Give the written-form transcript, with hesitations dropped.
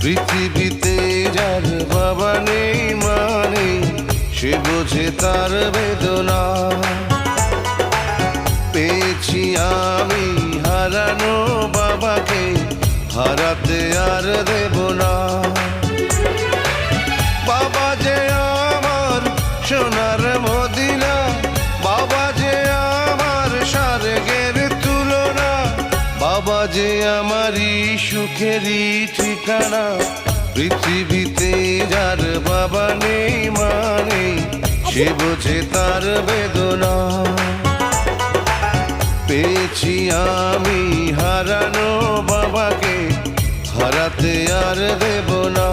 পৃথিবীতে যার বাবা নেই মানে সে বোঝে তার বেদনা। পেয়েছি আমি হারানো বাবাকে, হারাতে আর দেব না। বাবা যে আমার সোনার মদিনা, বাবা যে আমার স্বর্গের তুলনা, বাবা যে আমারই সুখেরই ঠিকানা। পৃথিবীতে যার বাবা নেই মানে সে বোঝে তার বেদনা। পেয়েছি আমি হারানো বাবাকে, হারাতে আর দেব না।